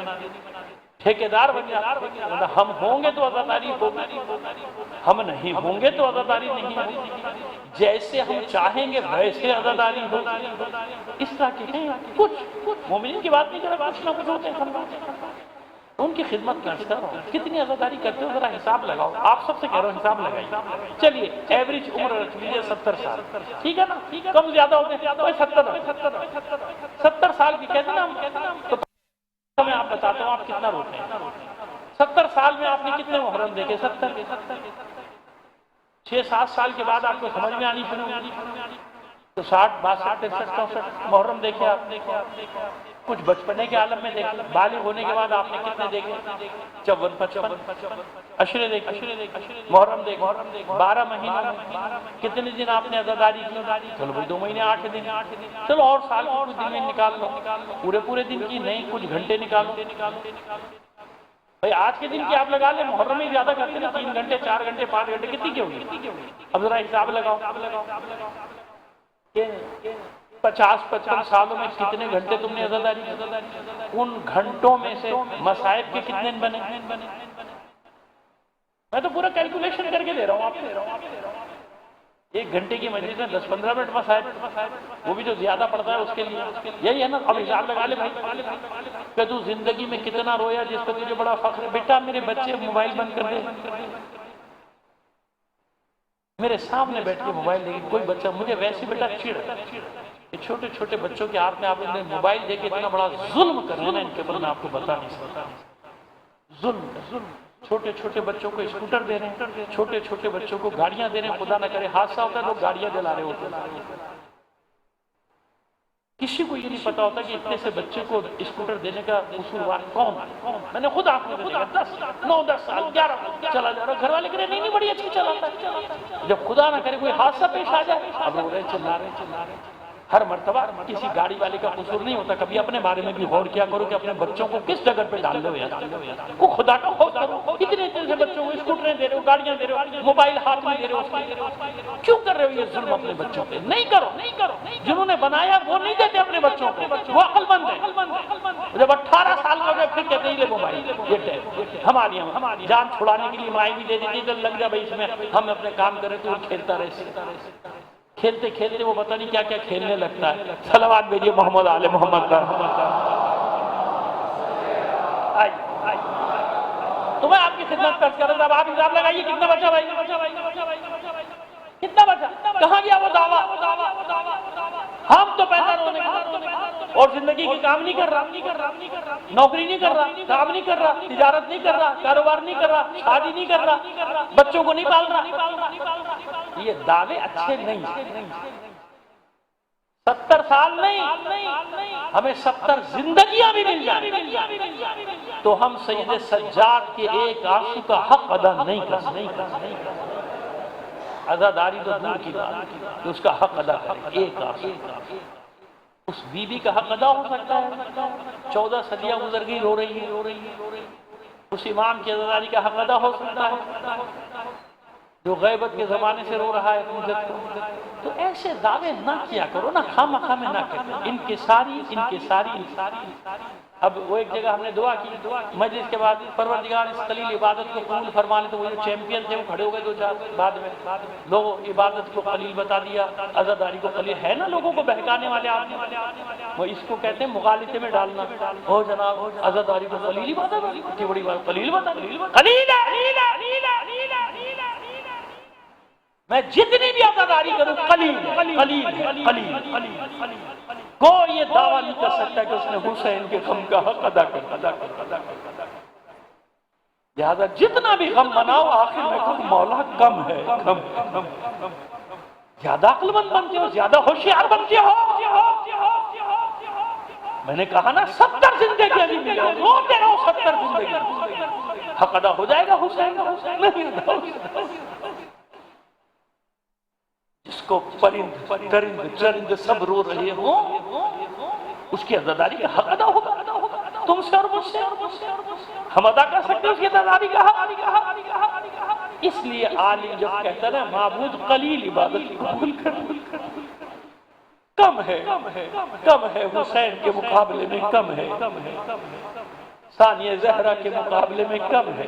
S1: ٹھیکیدار بن جاتے، ہم ہوں گے تو عزاداری ہوگی، ہم نہیں ہوں گے تو عزاداری نہیں ہوگی، جیسے ہم چاہیں گے ویسے عزاداری ہوگی، اس طرح کے ہیں کچھ مومنین کی بات نہیں کر رہا، کچھ نہ کچھ ہوتے ہیں، ان کی خدمت کرتا ہوں۔ کتنی عزاداری کرتے ہو ذرا حساب لگاؤ، آپ سب سے کہہ رہا ہوں حساب لگائیے۔ چلیے ایوریج عمر رکھ لیجیے 70 سال، ٹھیک ہے نا، کم زیادہ ہوتے ہیں 70 سال کی کہتے ہیں نا، تو میں آپ بتاتا ہوں آپ کتنا روتے ہیں۔ 70 سال میں آپ نے کتنے محرم دیکھے؟ 70 6-7 سال کے بعد آپ کو سمجھ میں آنی شروع ہوئی تو 60 62 63 64 محرم دیکھے آپ، کچھ بچپنے کے عالم میں دیکھے، بالغ ہونے کے بعد آپ نے کتنے دیکھے؟ 54 55 عشرے دیکھے، محرم دیکھے، 12 مہینوں میں کتنے دن آپ نے عزاداری کی؟ چلو بھائی 2 مہینے 8 دن، چلو اور سال کو کچھ دن میں نکال لو، پورے دن کی نہیں، کچھ گھنٹے نکالو بھائی، آج کے دن کی آپ لگا لیں، محرم ہی زیادہ کرتے ہیں 3 گھنٹے 4 گھنٹے 5 گھنٹے، کتنی کی ہوگی؟ اب ذرا حساب لگاؤ، 50-55 سالوں میں کتنے گھنٹے تم نے عزاداری کی؟ ان گھنٹوں میں سے مصائب کے کتنے بنے؟ میں تو پورا کیلکولیشن کر کے دے رہا ہوں آپ کو۔ 1 گھنٹے کی مجلس میں 10-15 منٹ مصائب، وہ بھی جو زیادہ پڑتا ہے اس کے لیے، یہی ہے نا۔ اب حساب لگا لے بھائی کہ تو زندگی میں کتنا رویا جس پہ تجھے بڑا فخر ہے۔ بیٹا میرے بچے موبائل بند کر دے، میرے سامنے بیٹھ کے موبائل دیکھے کوئی بچہ، مجھے ویسے بیٹا چڑ، یہ چھوٹے چھوٹے بچوں کے ہاتھ میں آپ نے موبائل دے کے اتنا بڑا ظلم کر رہے ہیں نا ان کے اوپر، میں آپ کو بتا نہیں سکتا۔ ظلم، چھوٹے چھوٹے بچوں کو اسکوٹر دے رہے ہیں، چھوٹے چھوٹے بچوں کو گاڑیاں دے رہے ہیں، خدا نہ کرے حادثہ ہوتا ہے لوگ گاڑیاں جلا رہے ہوتے ہیں۔ کسی کو یہ نہیں پتا ہوتا کہ اتنے سے بچے کو اسکوٹر دینے کا قصوروار کون ہے۔ میں نے خود آپ کو دیکھا 9-10 سال 11 چلا جا رہا، گھر والے کہہ رہے نہیں بڑی اچھی چلاتا ہے، جب خدا نہ کرے کوئی حادثہ پیش آ جائے اب رو رہے چلا رہے۔ ہر مرتبہ کسی گاڑی والے کا قصور نہیں ہوتا، کبھی اپنے بارے میں بھی غور کیا کرو کہ اپنے بچوں کو کس جگہ پہ ڈال دو کو خدا کا خوف کرو۔ اتنے سے بچوں کو اسکوٹریں دے رہے ہو، گاڑیاں دے رہے ہو، موبائل ہاتھ میں دے رہے ہو، کیوں کر رہے ہو یہ ظلم اپنے بچوں پہ؟ نہیں کرو۔ جنہوں نے بنایا وہ نہیں دیتے اپنے بچوں کو، وہ عقل مند ہے۔ جب 18 سال کا پھر کہتے ہیں موبائل یہ ہماری جان چھڑانے کے لیے مائیں بھی دے دیتی، تو لگ جا بھائی اس میں ہم اپنے کام کریں تو وہ کھیلتا رہے۔ کھیلتے کھیلتے وہ پتہ نہیں کیا کیا کھیلنے لگتا ہے۔ صلوات بھیجیے محمد آل محمد کا۔ تو میں آپ کی خدمت پیش کر رہا تھا، آپ حساب لگائیے کتنا بچا بھائی، کتنا بچا؟ کہاں گیا وہ دعویٰ؟ ہم تو پیسہ رونے اور زندگی کی کام نہیں کر رہا، نوکری نہیں کر رہا، کام نہیں کر رہا، تجارت نہیں کر رہا، کاروبار نہیں کر رہا، شادی نہیں کر رہا، بچوں کو نہیں پال رہا۔ یہ دعوے اچھے نہیں۔ 70 سال نہیں، ہمیں 70 زندگیاں بھی مل جائیں تو ہم سید سجاد کے ایک آنسو کا حق ادا نہیں کر سکتے۔ عزاداری تو دور کی بات کہ اس کا حق ادا کرے، ایک آنسو۔ اس بی بی کا حق ادا ہو سکتا ہے، 14 صدیاں گزر گئی رو رہی ہے۔ اس امام کی عزاداری کا حق ادا ہو سکتا ہے جو غیبت کے زمانے سے رو رہا ہے اپنی عزت کو۔ تو ایسے دعوے نہ کیا کرو نا، خواہ میں نہ کرو۔ انکساری۔ اب وہ ایک جگہ ہم نے دعا کی مجلس کے بعد، پروردگار اس قلیل عبادت کو قبول فرما لے، تو وہ جو چیمپئن تھے وہ کھڑے ہو گئے 2-4 بعد میں، لوگوں عبادت کو قلیل بتا دیا، عزاداری کو قلیل ہے نا، لوگوں کو بہکانے والے آدمی، وہ اس کو کہتے ہیں مغالطے میں ڈالنا۔ او جناب عزاداری کو قلیل عبادت، اتنی بڑی بات قلیل بتا، قلیل ہے۔ میں جتنی بھی عزاداری کروں قلیل۔ کوئی یہ دعویٰ نہیں کر سکتا کہ اس نے حسین کے غم کا حق ادا کر۔ لہذا جتنا بھی غم مناؤ آخر میں کچھ مولا کم ہے، کم۔ زیادہ عقل مند بنتے ہو، زیادہ ہوشیار بنتے ہو، میں نے کہا نا 70 زندگی ابھی ملے ہو، روتے رہو 70 زندگی، حق ادا ہو جائے گا حسین کا، نہیں ادا۔ جس کو پرند درند چرند سب رو رہے ہوں، اس کی عزاداری کا حق ادا ہوگا تم سے اور مجھ سے، ہم ادا کر سکتے ہیں اس کی عزاداری کا حق۔ اس لیے عالم جب کہتا ہے معبود قلیل عبادت قبول کر، کم ہے حسین کے مقابلے میں، کم ہے ثانیہ زہرا کے مقابلے میں، کم ہے۔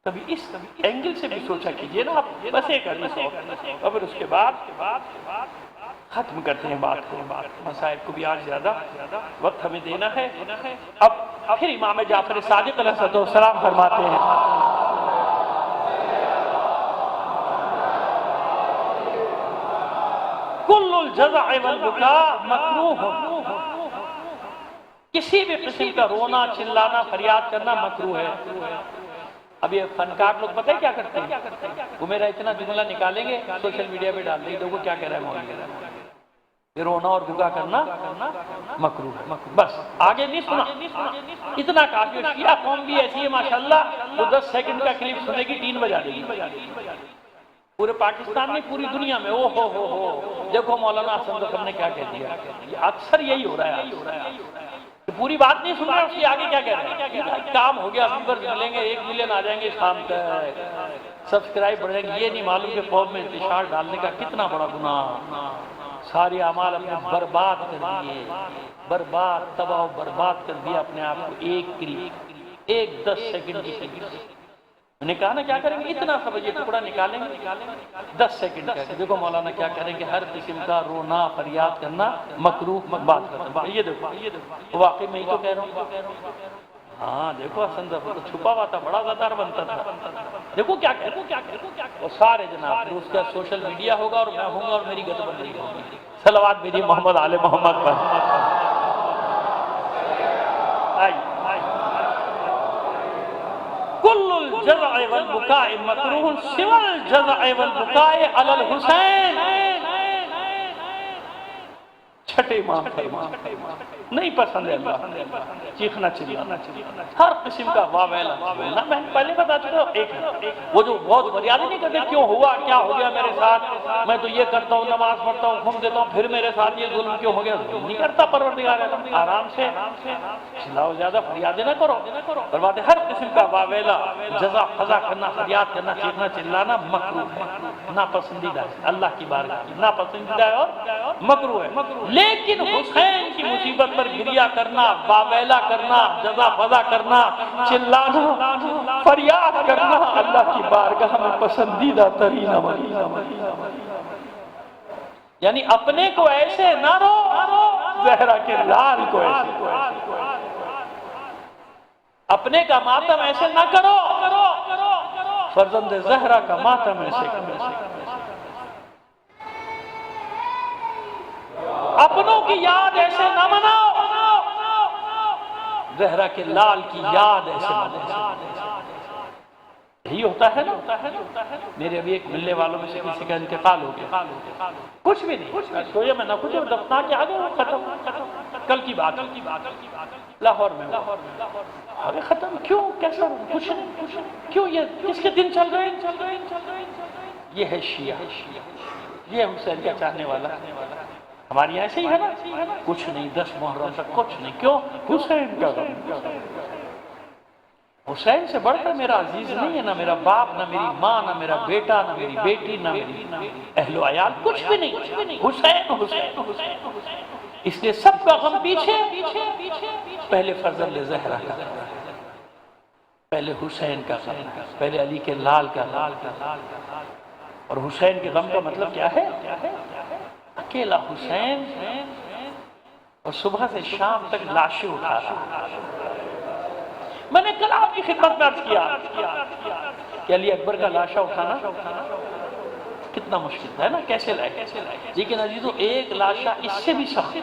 S1: کبھی اس اینگل سے بھی سوچا کیجئے نا آپ، بس ایک حدیث اور پھر اس کے بعد ختم کرتے ہیں بات کو، مسائل کو بھی آج زیادہ وقت ہمیں دینا ہے۔ اب پھر امام جعفر صادق علیہ السلام فرماتے ہیں کل الجزع والبکاء مکروہ، کسی بھی قسم کا رونا چلانا فریاد کرنا مکروہ ہے۔ اب یہ فنکار لوگ پتہ ہے کیا کرتے ہیں، وہ میرا اتنا جملہ نکالیں گے سوشل میڈیا پہ ڈال دیں گے، دیکھو کیا کہہ رہا ہے مولوی، یہ رونا اور بکا کرنا مکروہ ہے، بس آگے نہیں سنا، اتنا کافی۔ شیعہ قوم بھی ایسی ہے ماشاءاللہ، وہ 10 سیکنڈ کا کلپ سنے گی 3 بجا دے گی، پورے پاکستان میں پوری دنیا میں، او ہو دیکھو مولانا حسن ظفر نے کیا کہہ دیا۔ یہ اکثر یہی ہو رہا ہے، پوری بات نہیں سن رہے، اس کے آگے کیا کہہ رہے ہیں، کام ہو گیا، ویورز ملیں گے، 1 ملین آ جائیں گے شام تک، سبسکرائب بڑھیں گے، یہ نہیں معلوم کہ قوم میں انتشار ڈالنے کا کتنا بڑا گناہ، سارے اعمال اپنے برباد کر دیے، برباد، تباہ و برباد کر دیا اپنے آپ کو ایک کلپ، ایک 10 سیکنڈ کی کلپ۔ میں نے کہا نا کیا کریں گے، اتنا سا یہ ٹکڑا نکالیں گے 10 سیکنڈ کا، دیکھو مولانا کیا کریں گے، ہر قسم کا رونا فریاد کرنا مکروہ، بات کرنا، یہ دیکھو واقعی میں ہی تو کہہ رہا ہوں، ہاں دیکھو حسن ظفر تو چھپا ہوا تھا، بڑا غدار بنتا تھا، دیکھو کیا کہہ رہا ہے، اور سارے جناب اس کا سوشل میڈیا ہوگا اور میں ہوں گا اور میری گت بندی ہوگی، صلوات بھیجیے محمد آل محمد پر۔ کل الجزع والبکاء مکروہ سوى الجزع والبکاء علی الحسین، چھٹے امام فرماتے نہیں پسند ہے اللہ چیخنا چلانا، ہر قسم کا واویلا بولنا۔ میں پہلے بتا چکا ہوں، ایک وہ جو بہت فریادی نہیں کرتے کیوں ہوا، کیا ہو گیا میرے ساتھ، میں تو یہ کرتا ہوں، نماز پڑھتا ہوں، خم دیتا ہوں، پھر میرے ساتھ یہ ظلم کیوں ہو گیا، ظلم نہیں کرتا پروردگار عالم، آرام سے چلاؤ، زیادہ فریادی نہ کرو۔ فرماتے ہر قسم کا واویلا، جزا فضا کرنا، فریاد کرنا، چیخنا چلانا مکروہ ہے، ناپسندیدہ ہے، اللہ کی بارگاہ میں ناپسندیدہ ہے اور مکروہ ہے۔ لیکن حسین کی مصیبت پر گریہ کرنا، واویلا کرنا، جزا فضا کرنا، چلانا، فریاد کرنا اللہ کی بارگاہ میں پسندیدہ ترین عمل، یعنی اپنے کو ایسے نہ رو، زہرا کے لال کو ایسے، اپنے کا ماتم ایسے نہ کرو، فرزند زہرا کا ماتم ایسے کرو، اپنوں کی یاد ایسے نہ مناؤ، زہرا کے لال کی یاد ایسے مناؤ۔ یہی ہوتا ہے نا، میرے ابھی ایک ملنے والوں میں سے کسی کا انتقال ہو گیا، کچھ بھی نہیں سویا میں نہ کچھ، دفنا کے آگے ختم، کل کی بات، لاہور میں، ارے ختم، کیوں، کیسا، کچھ نہیں، کیوں، یہ کس کے دن چل رہے ہیں، یہ ہے شیعہ، یہ حسین کا چاہنے والا، ہماری ایسے ہی ہے نا، کچھ نہیں، 10 محرم تک کچھ نہیں، کیوں، حسین کا غم، حسین سے بڑھ کر میرا عزیز نہیں ہے، نہ میرا باپ، نہ میری ماں، نہ میرا بیٹا، نہ میری بیٹی، نہ میری اہل و عیال، کچھ بھی نہیں، حسین حسین حسین، اس لیے سب کا غم پیچھے، پہلے فرزند زہرا کا، پہلے حسین کا غم، پہلے علی کے لال کا غم، اور حسین کے غم کا مطلب کیا ہے، اکیلا حسین اور صبح سے شام تک لاشیں اٹھا رہا۔ میں نے کل آپ کی خدمت میں عرض کیا کہ علی اکبر کا لاشا اٹھانا کتنا مشکل ہے نا، کیسے لائے، لیکن عزیزو ایک لاشا اس سے بھی سخت،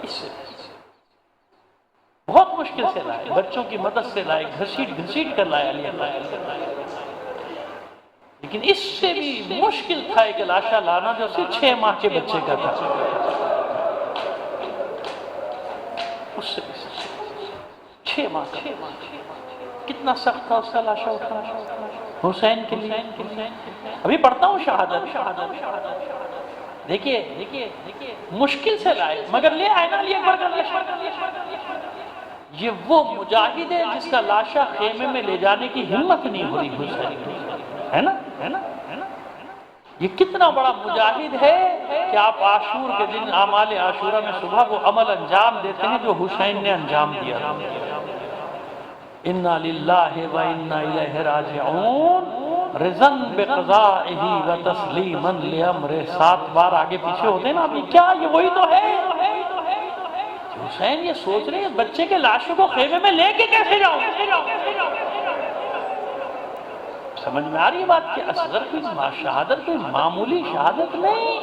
S1: اس سے بہت مشکل سے لائے، بچوں کی مدد سے لائے، گھسیٹ گھسیٹ کر لائے علی اکبر۔ لیکن اس سے بھی مشکل تھا ایک لاشا لانا جو صرف 6 ماہ کے بچے کا تھا. اس سے بھی 6 ماہ کا کتنا سخت تھا اس کا لاشا اٹھانا حسین کے لیے. ابھی پڑھتا ہوں شہادت. دیکھیے مشکل سے لائے مگر لے آئے نا علی اکبر کا لاشا. یہ وہ مجاہد ہے جس کا لاشا خیمے میں لے جانے کی ہمت نہیں ہو رہی حسین, ہے نا. یہ کتنا بڑا مجاہد ہے کہ آپ عاشور کے دن اعمال عاشورہ میں صبح وہ عمل انجام دیتے ہیں جو حسین نے انجام دیا. انا للہ و انا الیہ راجعون رضا بقضائہ و تسلیما لامر. 7 بار آگے پیچھے ہوتے ہیں نا ابھی. کیا یہ وہی تو ہے؟ حسین یہ سوچ رہے ہیں بچے کے لاشوں کو خیمے میں لے کے کیسے جاؤں. سمجھ میں آ رہی ہے بات کہ اصغر کی شہادت کوئی معمولی شہادت نہیں.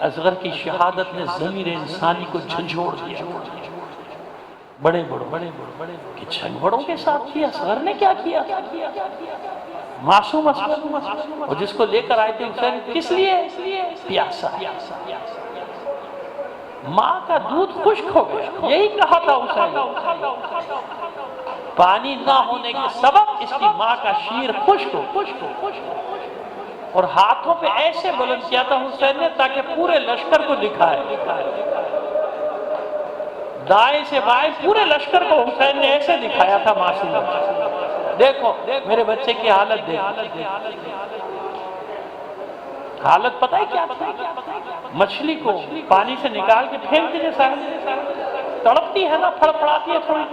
S1: اصغر کی شہادت نے ضمیر انسانی کو جھنجھوڑ دیا. بڑے کہ جھنجھوڑوں کے ساتھ کیا. اصغر نے کیا کیا؟ معصوم اصغر, اور جس کو لے کر آئے تھے حسین کس لیے؟ پیاسا. ماں کا دودھ خشک ہو گیا. یہی کہا تھا حسین, پانی نہ ہونے کے سبب اس کی ماں کا شیر خشک ہو. اور ہاتھوں پہ ایسے بلند کیا تھا حسین نے تاکہ پورے لشکر کو دکھائے. دائیں سے بائیں پورے لشکر کو حسین نے ایسے دکھایا تھا. معصوم دیکھو میرے بچے کی حالت دیکھو. حالت پتہ ہے کیا تھا؟ مچھلی کو پانی سے نکال کے پھینک دینے سامنے تڑپتی ہے نا, پھڑپڑاتی ہے تھوڑی.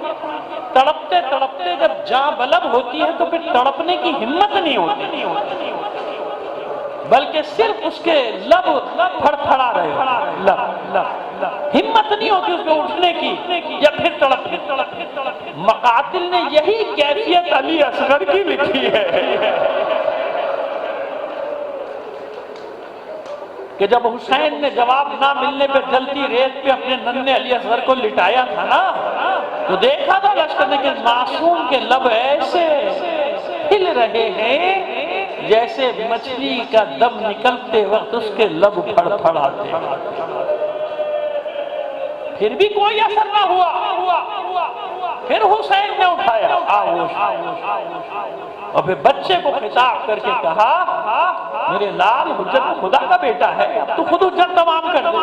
S1: تڑپتے جب جاں بلب ہوتی ہے تو پھر تڑپنے کی ہمت نہیں ہوتی, بلکہ صرف اس کے لب پھڑپڑا رہے. ہمت نہیں ہوتی اس کو اٹھنے کی یا پھر تڑپنے. مقاتل نے یہی کیفیت علی اصغر کی لکھی ہے کہ جب حسین نے جواب نہ ملنے پہ جلتی ریت پہ اپنے ننھے علی اصغر کو لٹایا تھا نا, تو دیکھا تھا لشکر نے کہ معصوم کے لب ایسے ہل رہے ہیں جیسے مچھلی کا دم نکلتے وقت اس کے لب پھڑپڑاتے. پھر بھی کوئی اثر نہ ہوا. پھر حسین نے اٹھایا آغوش اور پھر بچے کو خطاب کر کے کہا میرے لال حجت خدا کا بیٹا ہے, تو خود حجت تمام کر دے.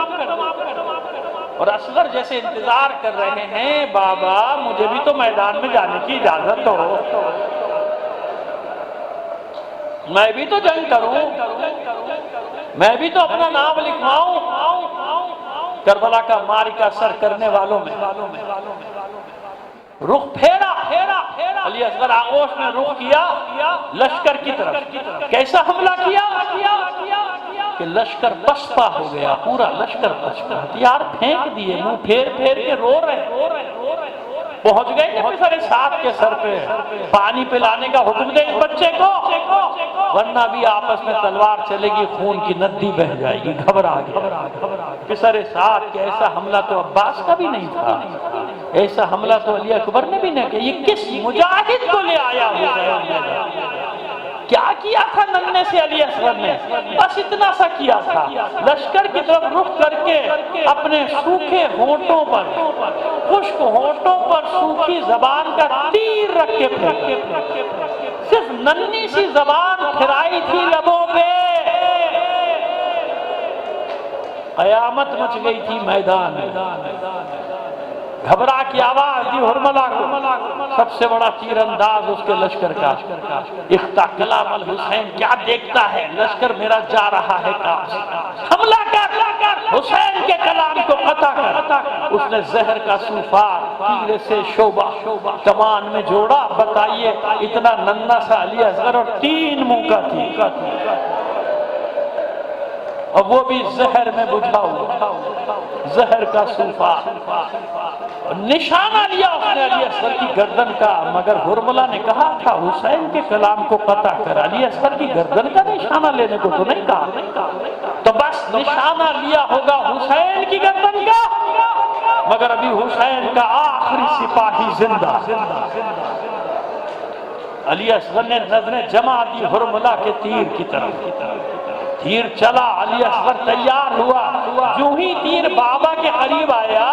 S1: اور اصغر جیسے انتظار کر رہے ہیں بابا مجھے بھی تو میدان میں جانے کی اجازت ہو, میں بھی تو جنگ کروں, میں بھی تو اپنا نام لکھواؤں. کربلا کا معرکہ سر کرنے والوں میں رخ پھیرا. علی اصغر آغوش نے رخ کیا لشکر کی طرف. کیسا حملہ کیا کہ لشکر پسپا ہو گیا. پورا لشکر پسپا, ہتھیار پھینک دیے, منہ پھیر کے رو رہے. پہنچ گئے کہ سارے 7 کے سر پہ پانی پلانے کا حکم دے اس بچے کو, ورنہ بھی آپس میں تلوار چلے گی, خون کی ندی بہہ جائے گی. گھبرا گیا پسر 7 کہ ایسا حملہ تو عباس کا بھی نہیں تھا, ایسا حملہ تو علی اکبر نے بھی نہیں کیا. یہ کس مجاہد کو لے آیا حسین نے؟ کیا کیا تھا ننھے سے علی اصغر نے؟ بس اتنا سا کیا تھا, لشکر کی طرف رخ کر کے اپنے سوکھے ہونٹوں پر, خشک ہونٹوں پر سوکھی زبان کا تیر رکھ کے پھینکے. صرف ننھی سی زبان پھرائی تھی لبوں پہ, قیامت مچ گئی تھی میدان میں. گھبرا کی آواز دی حرملہ کو, سب سے بڑا تیر انداز اس کے لشکر کا. اختا کلام الحسین, کیا دیکھتا ہے لشکر میرا جا رہا ہے کاش, حملہ کر حسین کے کلام کو قطع کر. اس نے زہر کا سوفار تیر سے شعبہ کمان میں جوڑا. بتائیے اتنا ننھا سا علی اصغر اور 3 منہ کا تھی, اور وہ بھی زہر میں بجھا ہوا, زہر کا سوفار. نشانہ لیا اس نے علی اصغر کی گردن کا, مگر حرملہ نے کہا تھا حسین کے کلام کو قطع کر. علی اصغر کی گردن کا نشانہ لینے کو تو نہیں کہا, تو بس نشانہ لیا ہوگا حسین کی گردن کا, مگر ابھی حسین کا آخری سپاہی زندہ. علی اصغر نے نظریں جما دی حرملہ کے تیر کی طرف، تیر چلا، علی اصغر تیار ہوا، جو ہی تیر بابا کے قریب آیا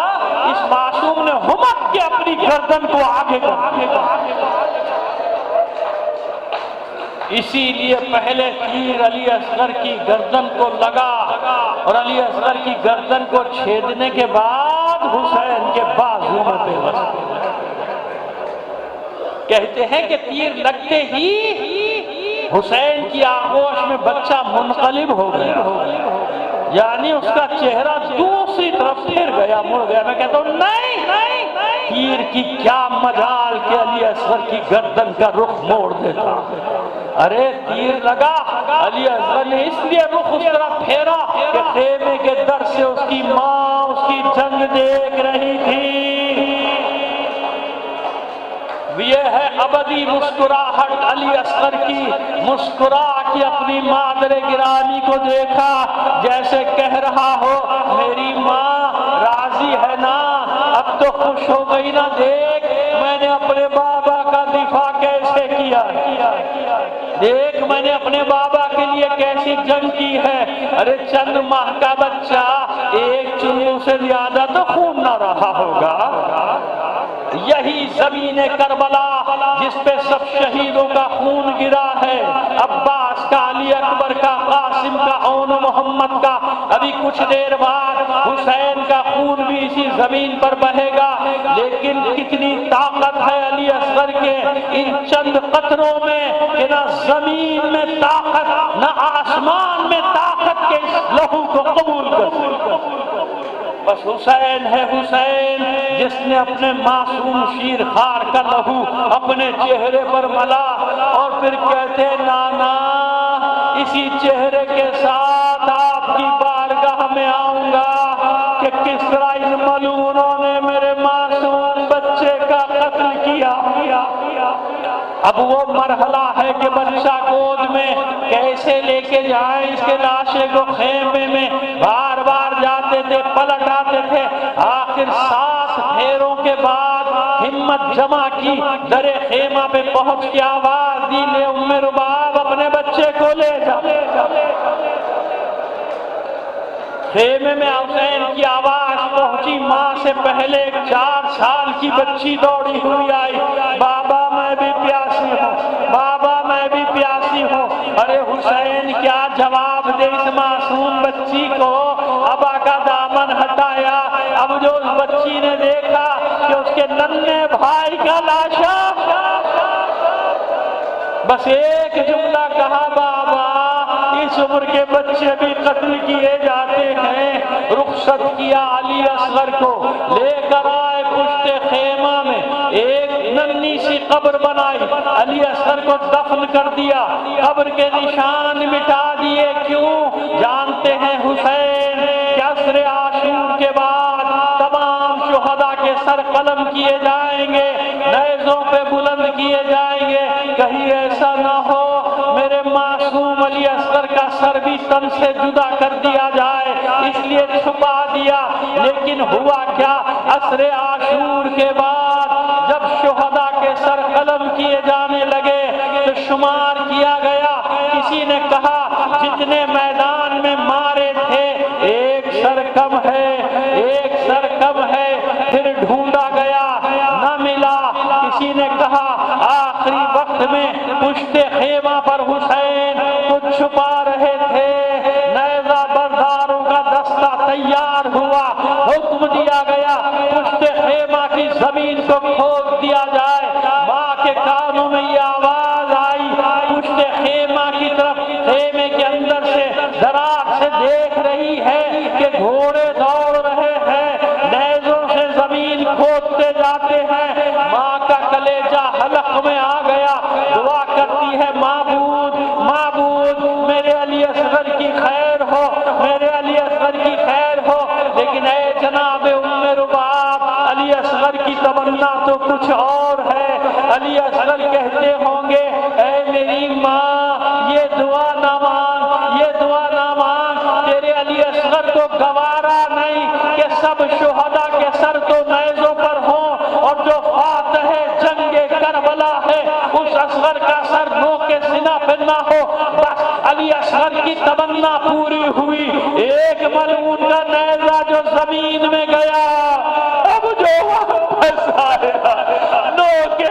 S1: اس معصوم نے ہمت کے اپنی گردن کو آگے کر، اسی لیے پہلے تیر علی اصغر کی گردن کو لگا اور علی اصغر کی گردن کو چھیدنے کے بعد حسین کے بازو میں پیوست، کہتے ہیں کہ تیر لگتے ہی حسین کی آغوش میں بچہ منقلب ہو گیا، یعنی اس کا چہرہ دوسری طرف پھر گیا، مڑ گیا۔ میں کہتا ہوں نہیں، تیر کی کیا مجال کہ علی اصغر کی گردن کا رخ موڑ دیتا، ارے تیر لگا، علی اصغر نے اس لیے رخ اس طرح پھیرا کہ خیمے کے در سے اس کی ماں اس کی جنگ دیکھ رہی تھی۔ یہ ہے ابدی مسکراہٹ علی اصغر کی، مسکرا کے اپنی مادر گرامی کو دیکھا جیسے کہہ رہا ہو میری ماں راضی ہے نا، اب تو خوش ہو گئی نا، دیکھ میں نے اپنے بابا کا دفاع کیسے کیا، دیکھ میں نے اپنے بابا کے لیے کیسی جنگ کی ہے۔ ارے چند ماہ کا بچہ ایک چلو سے زیادہ تو خون نہ رہا ہوگا، یہی زمین کربلا جس پہ سب شہیدوں کا خون گرا ہے، عباس کا، علی اکبر کا، قاسم کا، اون محمد کا، ابھی کچھ دیر بعد حسین کا خون بھی اسی زمین پر بہے گا، لیکن کتنی طاقت ہے علی اصغر کے ان چند قطروں میں کہ نہ زمین میں طاقت نہ آسمان میں طاقت کے اس لہو کو قبول کر سکتا۔ بس حسین ہے حسین جس نے اپنے معصوم شیر خار کا لہو اپنے چہرے پر ملا اور پھر کہتے نانا اسی چہرے کے ساتھ آپ کی بارگاہ میں آؤں گا کہ کس طرح ان ملعونوں نے میرے معصوم بچے کا قتل کیا۔ اب وہ مرحلہ ہے کہ بچہ گود میں کیسے لے کے جائیں، اس کے لاشے کو خیمے میں بار بار جاتے تھے، پلٹ آتے تھے، آخر 7 پھیروں کے بعد ہمت جمع کی، در خیمہ پہ پہنچ کے آواز دی لے ام رباب اپنے بچے کو لے جا۔ خیمے میں حسین کی آواز پہنچی، ماں سے پہلے 4 سال کی بچی دوڑی ہوئی آئی، بابا میں بھی پیاسی ہوں، بابا میں بھی پیاسی ہوں۔ ارے حسین کیا جواب دے اس معصوم بچی کو؟ ابا کا دامن ہٹایا، اب جو اس بچی نے دیکھا کہ اس کے ننھے بھائی کا لاشا، بس ایک جملہ کہا بابا اس عمر کے بچے بھی قتل کیے جاتے ہیں۔ رخصت کیا علی اصغر کو، لے کر آئے پشت خیمہ میں، ایک ننھی سی قبر بنائی، علی اصغر کو دفن کر دیا، قبر کے نشان مٹا دیے۔ کیوں؟ جانتے ہیں حسین کہ عصر عاشور کے بعد تمام شہداء کے سر قلم کیے جائیں گے، نیزوں پہ بلند کیے جائیں گے، کہیں ایسا نہ ہو میرے معصوم علی اصغر کا سر بھی تن سے جدا کر دیا جائے، اس لیے چھپا دیا۔ لیکن ہوا کیا؟ عصر عاشور کے بعد جب شہداء کے سر قلم کیے جانے لگے تو شمار کیا گیا، کسی نے کہا جتنے میدان میں مارے تھے ایک سر کم ہے، ایک سر کم ہے، پھر ڈھونڈا گیا نہ ملا، کسی نے کہا آخری وقت میں پشت خیمہ پر حسین کچھ چھپا رہے تھے، نیزہ برداروں کا دستہ تیار ہوا، حکم دیا گیا پشت خیمہ کی زمین کو کھود دیا جائے۔ ماں کے کانوں میں یہ آواز آئی، پشت خیمہ کی طرف خیمے کے اندر سے دراز سے دیکھ رہی ہے کہ گھوڑے دوڑ رہے ہیں، نیزوں سے زمین کھودتے جاتے ہیں۔ ماں کا کلیجہ حلق میں آ گیا، دعا کرتی ہے معبود معبود میرے علی اصغر کی خیر ہو، میرے علی اصغر کی خیر ہو۔ لیکن اے جناب ام رباب، علی اصغر کی تمنا تو کچھ اور ہے۔ علی اصغر کہتے ہوں گے اے میری ماں یہ دعا نہ مانگ، یہ دعا نہ مانگ، تیرے علی اصغر کو گوارا نہیں کہ سب شہداء کے سر تو نیزوں پر ہوں، اور جو فاتح جنگ کربلا ہے اس اصغر کا علی اصغر کی تمنا پوری ہوئی، ایک ملعون کا نیزہ جو زمین میں گیا، اب جو واپس آیا نوکے